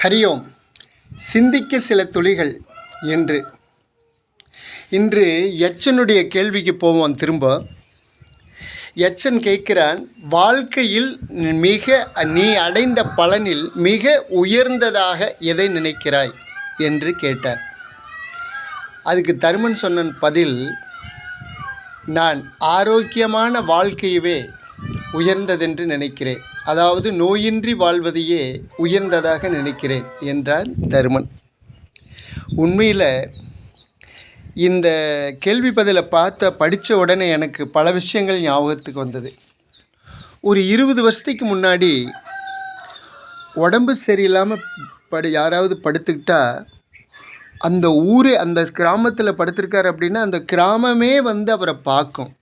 ஹரியோம். சிந்திக்க சில துளிகள் என்று இன்று யட்சனுடைய கேள்விக்கு போவோம். திரும்ப யட்சன் கேட்கிறான், வாழ்க்கையில் நீ அடைந்த பலனில் மிக உயர்ந்ததாக எதை நினைக்கிறாய் என்று கேட்டார். அதுக்கு தருமன் சொன்ன பதில், நான் ஆரோக்கியமான வாழ்க்கையவே உயர்ந்ததென்று நினைக்கிறேன். அதாவது நோயின்றி வாழ்வதையே உயர்ந்ததாக நினைக்கிறேன் என்றான் தருமன். உண்மையில் இந்த கேள்வி பதிலை படித்த உடனே எனக்கு பல விஷயங்கள் ஞாபகத்துக்கு வந்தது. ஒரு 20 வருஷத்துக்கு முன்னாடி உடம்பு சரியில்லாமல் யாராவது படுத்துக்கிட்டா அந்த ஊரே, அந்த கிராமத்தில் படுத்திருக்காரு அப்படின்னா அந்த கிராமமே அவரை பார்க்கும்.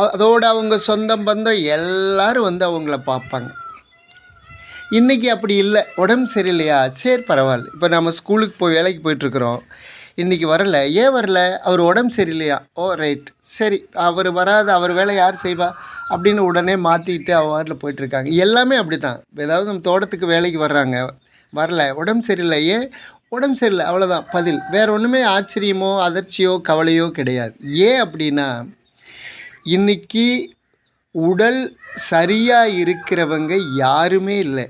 அதோடு அவங்க சொந்தம் பந்தம் எல்லோரும் அவங்கள பார்ப்பாங்க. இன்றைக்கி அப்படி இல்லை. உடம்பு சரியில்லையா, சரி பரவாயில்ல. இப்போ நம்ம ஸ்கூலுக்கு வேலைக்கு போயிட்டுருக்குறோம். இன்றைக்கி வரல, ஏன் வரல, அவர் உடம்பு சரியில்லையா, ஓ ரைட் சரி, அவர் வராது, அவர் வேலை யார் செய்வா அப்படின்னு உடனே மாற்றிக்கிட்டு வாட்டில் போயிட்டுருக்காங்க. எல்லாமே அப்படி தான். ஏதாவது நம்ம தோட்டத்துக்கு வேலைக்கு வர்றாங்க, வரல, உடம்பு சரியில்லை, ஏன் உடம்பு சரியில்லை, அவ்வளோதான் பதில். வேறு ஒன்றுமே ஆச்சரியமோ அதிர்ச்சியோ கவலையோ கிடையாது. ஏன் அப்படின்னா, இன்றைக்கி உடல் சரியாக இருக்கிறவங்க யாருமே இல்லை.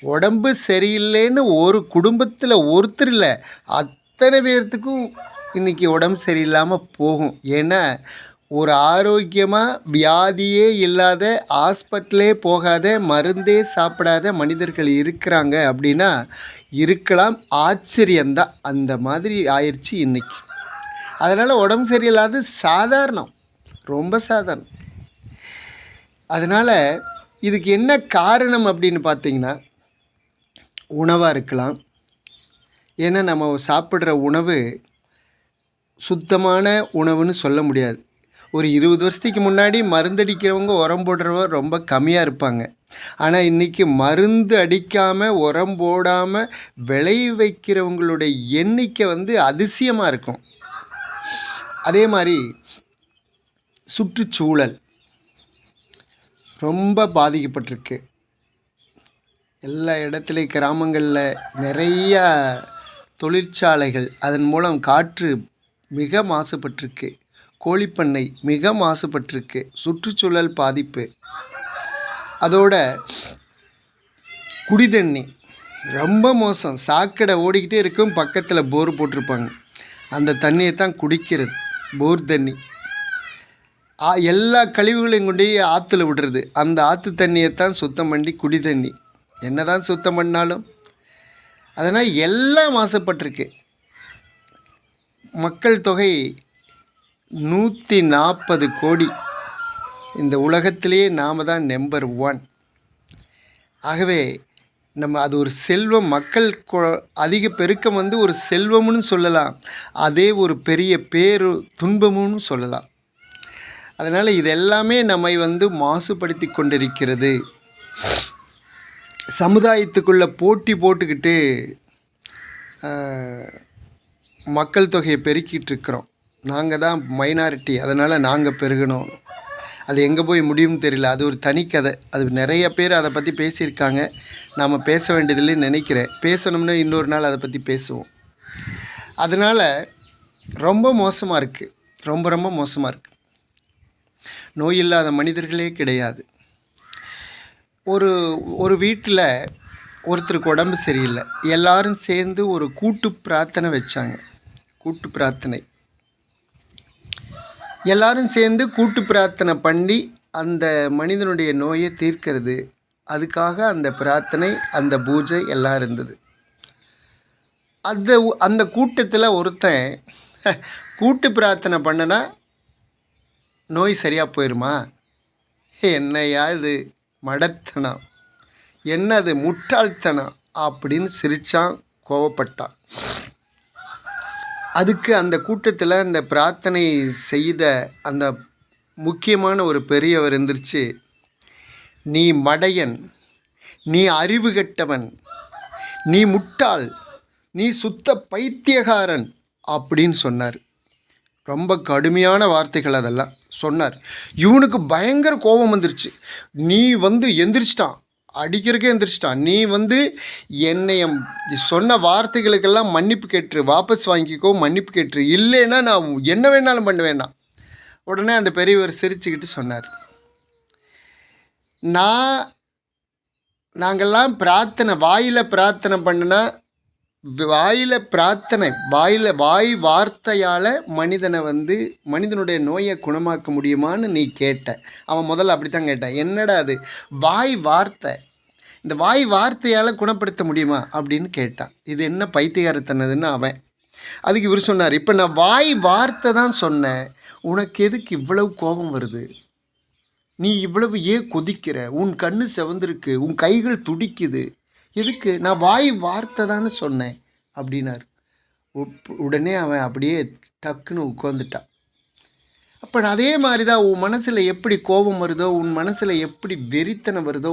உடம்பு சரியில்லைன்னு ஒரு குடும்பத்தில் ஒருத்தர் இல்லை, அத்தனை பேர்த்துக்கும் இன்றைக்கி உடம்பு சரியில்லாமல் போகும். ஏன்னா ஒரு ஆரோக்கியமாக வியாதியே இல்லாத, ஹாஸ்பிட்டலே போகாத, மருந்தே சாப்பிடாத மனிதர்கள் இருக்கிறாங்க அப்படின்னா இருக்கலாம், ஆச்சரியந்தான். அந்த மாதிரி ஆயிடுச்சு இன்றைக்கி. அதனால் உடம்பு சரியில்லாத சாதாரணம், ரொம்ப சாதாரணம். அதனால் இதுக்கு என்ன காரணம் அப்படின்னு பார்த்திங்கன்னா, உணவாக இருக்கலாம். ஏன்னா நம்ம சாப்பிட்ற உணவு சுத்தமான உணவுன்னு சொல்ல முடியாது. ஒரு 20 வருஷத்துக்கு முன்னாடி மருந்தடிக்கிறவங்க, உரம் போடுறவங்க ரொம்ப கம்மியாக இருப்பாங்க. ஆனால் இன்றைக்கி மருந்து அடிக்காமல், உரம் போடாமல் விளை வைக்கிறவங்களுடைய எண்ணிக்கை அதிசயமாக இருக்கும். அதே மாதிரி சுற்றுச்சூழல் ரொம்ப பாதிக்கப்பட்டிருக்கு. எல்லா இடத்துலையும் கிராமங்களில் நிறையா தொழிற்சாலைகள், அதன் மூலம் காற்று மிக மாசுபட்டிருக்கு, கோழிப்பண்ணை மிக மாசுபட்டிருக்கு, சுற்றுச்சூழல் பாதிப்பு. அதோட குடிதண்ணி ரொம்ப மோசம். சாக்கடை ஓடிக்கிட்டே இருக்கும், பக்கத்தில் போர் போட்டிருப்பாங்க, அந்த தண்ணியை தான் குடிக்கிறது, போர் தண்ணி. எல்லா கழிவுகளையும் கொண்டு ஆற்றுல விடுறது, அந்த ஆற்று தண்ணியை தான் சுத்தம் பண்ணி குடி தண்ணி. என்ன தான் சுத்தம் பண்ணாலும் அதனால் எல்லாம் மாசுபட்டிருக்கு. மக்கள் தொகை 140 கோடி. இந்த உலகத்திலேயே நாம் தான் நம்பர் 1. ஆகவே நம்ம அது ஒரு செல்வம். மக்கள் அதிக பெருக்கம் ஒரு செல்வம்னு சொல்லலாம், அதே ஒரு பெரிய துன்பமுன்னு சொல்லலாம். அதனால் இதெல்லாமே நம்மை மாசுபடுத்தி கொண்டிருக்கிறது. சமுதாயத்துக்குள்ளே போட்டி போட்டுக்கிட்டு மக்கள் தொகையை பெருக்கிட்டு இருக்கிறோம். நாங்கள் தான் மைனாரிட்டி, அதனால் நாங்கள் பெருகணும். அது எங்கே போய் முடியும்னு தெரியல. அது ஒரு தனி கதை. அது நிறைய பேர் அதை பற்றி பேசியிருக்காங்க. நாம் பேச வேண்டியதில்லைன்னு நினைக்கிறேன். பேசணும்னா இன்னொரு நாள் அதை பற்றி பேசுவோம். அதனால் ரொம்ப மோசமாக இருக்குது, ரொம்ப ரொம்ப மோசமாக இருக்குது. நோய் இல்லாத மனிதர்களே கிடையாது. ஒரு வீட்டில் ஒருத்தருக்கு உடம்பு சரியில்லை, எல்லாரும் சேர்ந்து ஒரு கூட்டு பிரார்த்தனை வச்சாங்க. கூட்டு பிரார்த்தனை எல்லாரும் சேர்ந்து கூட்டு பிரார்த்தனை பண்ணி அந்த மனிதனுடைய நோயை தீர்க்கிறது. அதுக்காக அந்த பிரார்த்தனை, அந்த பூஜை எல்லாம் இருந்தது. அந்த கூட்டத்தில் ஒருத்தன் கூட்டு பிரார்த்தனை பண்ணினா நோய் சரியாக போயிடுமா? என்னையா இது மடத்தனம், என்னது முட்டாள்தனம் அப்படின்னு சிரித்தான், கோவப்பட்டான். அதுக்கு அந்த கூட்டத்தில் அந்த பிரார்த்தனை செய்த அந்த முக்கியமான ஒரு பெரியவர் எந்திரிச்சு, நீ மடையன், நீ அறிவு கெட்டவன், நீ முட்டாள், நீ சுத்த பைத்தியகாரன் அப்படின்னு சொன்னார். ரொம்ப கடுமையான வார்த்தைகள் அதெல்லாம் சொன்னார். இவனுக்கு பயங்கர கோபம் வந்துருச்சு. நீ எந்திரிச்சிட்டான், அடிக்கிறக்கே எந்திரிச்சிட்டான். நீ வந்து என்னைய சொன்ன வார்த்தைகளுக்கெல்லாம் மன்னிப்பு கேட்டுரு, வாபஸ் வாங்கிக்கோ, மன்னிப்பு கேட்டுரு, இல்லைன்னா நான் என்ன வேணாலும் பண்ணுவேன்னா. உடனே அந்த பெரியவர் சிரிச்சுக்கிட்டு சொன்னார், நாங்கள்லாம் வாயில் பிரார்த்தனை பண்ணினா, வாய் வார்த்தையால் மனிதனுடைய நோயை குணமாக்க முடியுமான்னு நீ கேட்ட. அவன் முதல்ல அப்படி தான் கேட்டான், என்னடா அது வாய் வார்த்தை, இந்த வாய் வார்த்தையால் குணப்படுத்த முடியுமா அப்படின்னு கேட்டான். இது என்ன பைத்தியகாரத்தனதுன்னு அவன். அதுக்கு இவர் சொன்னார், இப்போ நான் வாய் வார்த்தை தான் சொன்னேன், உனக்கு எதுக்கு இவ்வளவு கோபம் வருது? நீ இவ்வளவு ஏன் கொதிக்கிற? உன் கண்ணு செவந்திருக்கு, உன் கைகள் துடிக்குது, எதுக்கு? நான் வாய் வார்த்தை தானே சொன்னேன் அப்படின்னார். உடனே அவன் அப்படியே டக்குன்னு உட்காந்துட்டான். அப்போ அதே மாதிரி தான் உன் மனசில் எப்படி கோபம் வருதோ, உன் மனசில் எப்படி வெறித்தனம் வருதோ,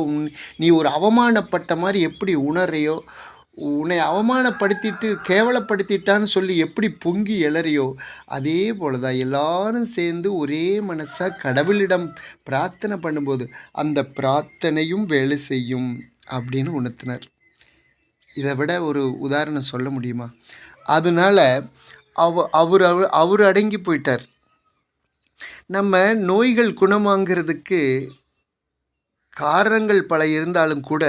நீ ஒரு அவமானப்பட்ட மாதிரி எப்படி உணர்றையோ, உன்னை அவமானப்படுத்திட்டு கேவலப்படுத்திட்டான்னு சொல்லி எப்படி பொங்கி எழறியோ, அதே போல தான் எல்லாரும் சேர்ந்து ஒரே மனசாக கடவுளிடம் பிரார்த்தனை பண்ணும்போது அந்த பிரார்த்தனையும் வேலை செய்யும் அப்படின்னு உணர்த்தினார். இதை விட ஒரு உதாரணம் சொல்ல முடியுமா? அதனால அவர் அடங்கி போயிட்டார். நம்ம நோய்கள் குணமாங்கிறதுக்கு காரணங்கள் பல இருந்தாலும் கூட,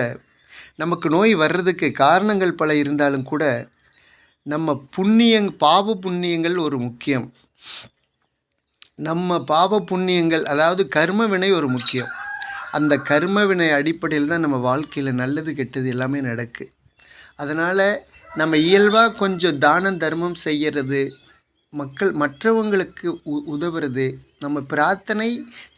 நமக்கு நோய் வர்றதுக்கு காரணங்கள் பல இருந்தாலும் கூட, நம்ம பாவ புண்ணியங்கள் ஒரு முக்கியம். நம்ம பாவ புண்ணியங்கள், அதாவது கர்ம வினை ஒரு முக்கியம். அந்த கர்ம வினை அடிப்படையில் தான் நம்ம வாழ்க்கையில் நல்லது கெட்டது எல்லாமே நடக்கு. அதனால் நம்ம இயல்பாக கொஞ்சம் தானம் தர்மம் செய்கிறது, மற்றவங்களுக்கு உதவுறது, நம்ம பிரார்த்தனை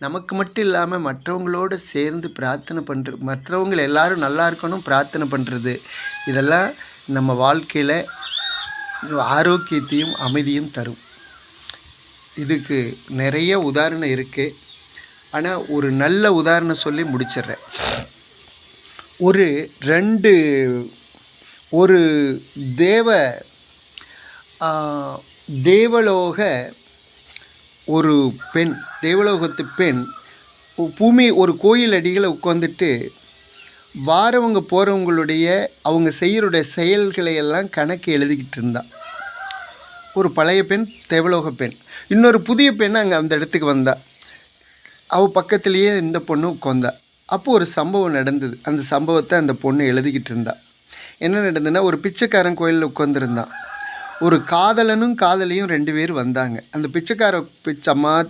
நமக்கு மட்டும் இல்லாமல் மற்றவங்களோடு சேர்ந்து பிரார்த்தனை பண்ணுறது, மற்றவங்க எல்லாரும் நல்லா இருக்கணும் பிரார்த்தனை பண்ணுறது, இதெல்லாம் நம்ம வாழ்க்கையில் ஆரோக்கியத்தையும் அமைதியும் தரும். இதுக்கு நிறைய உதாரணம் இருக்குது. ஆனால் ஒரு நல்ல உதாரணம் சொல்லி முடிச்சிடுறேன். ஒரு தேவலோக ஒரு பெண், தேவலோகத்து பெண் ஒரு கோயில் அடிகளை உட்காந்துட்டு வாரவங்க போகிறவங்களுடைய அவங்க செய்யறடைய செயல்களை எல்லாம் கணக்கு எழுதிக்கிட்டு இருந்தான். ஒரு பழைய பெண், தேவலோக பெண். இன்னொரு புதிய பெண் அங்கே அந்த இடத்துக்கு வந்தா. அவள் பக்கத்துலேயே இந்த பொண்ணு உட்காந்தா. அப்போது ஒரு சம்பவம் நடந்தது. அந்த சம்பவத்தை அந்த பொண்ணு எழுதிக்கிட்டு இருந்தா. என்ன நடந்ததுன்னா, ஒரு பிச்சைக்காரன் கோயிலில் உட்காந்துருந்தான். ஒரு காதலனும் காதலியும் 2 பேர் வந்தாங்க. அந்த பிச்சைக்கார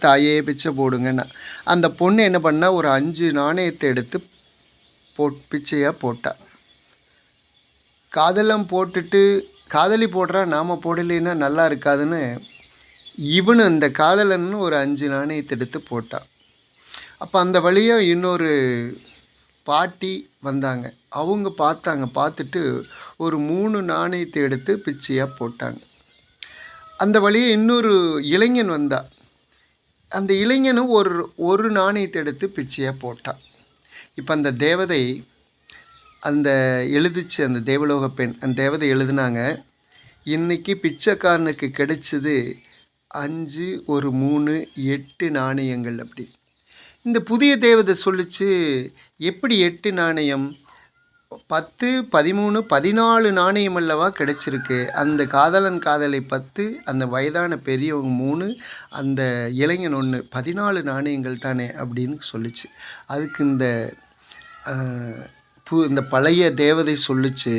தாயே பிச்சை போடுங்கன்னா, அந்த பொண்ணு என்ன பண்ணா, ஒரு 5 நாணயத்தை எடுத்து பிச்சையாக போட்டா. காதலம் போட்டுட்டு காதலி போடுறா, நாம் போடலைன்னா நல்லா இருக்காதுன்னு அந்த காதலன்னு ஒரு 5 நாணயத்தை எடுத்து போட்டான். அப்போ அந்த வழியாக இன்னொரு பாட்டி வந்தாங்க. அவங்க பார்த்துட்டு ஒரு 3 நாணயத்தை எடுத்து பிச்சையாக போட்டாங்க. அந்த வழியே இன்னொரு இளைஞன் வந்தா. அந்த இளைஞனும் ஒரு நாணயத்தை எடுத்து பிச்சையாக போட்டான். இப்போ அந்த தேவதை அந்த தேவலோக பெண், அந்த தேவதை எழுதுனாங்க, இன்றைக்கி பிச்சைக்காரனுக்கு கிடைச்சது 5, ஒரு 3, 8 நாணயங்கள். அப்படி இந்த புதிய தேவதை சொல்லிச்சு, எப்படி 8 நாணயம்? 10, 13, 14 நாணயம் அல்லவா கிடைச்சிருக்கு. அந்த காதலன் காதலை 10, அந்த வயதான பெரியவங்க 3, அந்த இளைஞன் 1, 14 நாணயங்கள் தானே அப்படின்னு சொல்லிச்சு. அதுக்கு இந்த பழைய தேவதை சொல்லிச்சு,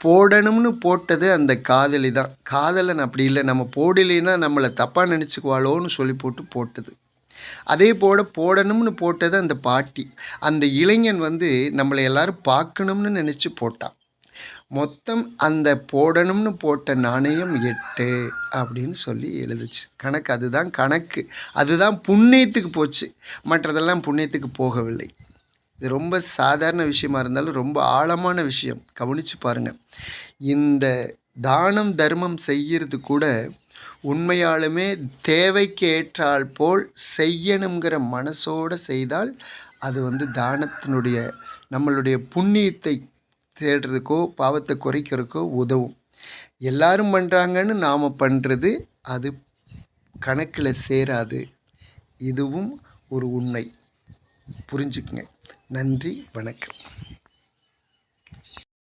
போடணும்னு போட்டது அந்த காதலி தான், காதலன் அப்படி இல்லை, நம்ம போடலைன்னா நம்மளை தப்பாக நினச்சிக்குவாளோன்னு சொல்லி போட்டது. அதே போடணும்னு போட்டது அந்த பாட்டி. அந்த இளைஞன் நம்மளை எல்லாரும் பார்க்கணும்னு நினச்சி போட்டான். மொத்தம் அந்த போடணும்னு போட்ட நாணயம் 8 அப்படின்னு சொல்லி எழுதுச்சு. கணக்கு அதுதான் கணக்கு, அதுதான் புண்ணியத்துக்கு போச்சு, மற்றதெல்லாம் புண்ணியத்துக்கு போகவில்லை. இது ரொம்ப சாதாரண விஷயமா இருந்தாலும் ரொம்ப ஆழமான விஷயம். கவனித்து பாருங்கள். இந்த தானம் தர்மம் செய்கிறது கூட உண்மையாலுமே தேவைக்கு ஏற்றால் போல் செய்யணுங்கிற மனசோடு செய்தால் அது தானத்தினுடைய நம்மளுடைய புண்ணியத்தை தேடுறதுக்கோ பாவத்தை குறைக்கிறதுக்கோ உதவும். எல்லாரும் பண்ணுறாங்கன்னு நாம் பண்ணுறது அது கணக்கில் சேராது. இதுவும் ஒரு உண்மை, புரிஞ்சுக்குங்க. நன்றி, வணக்கம்.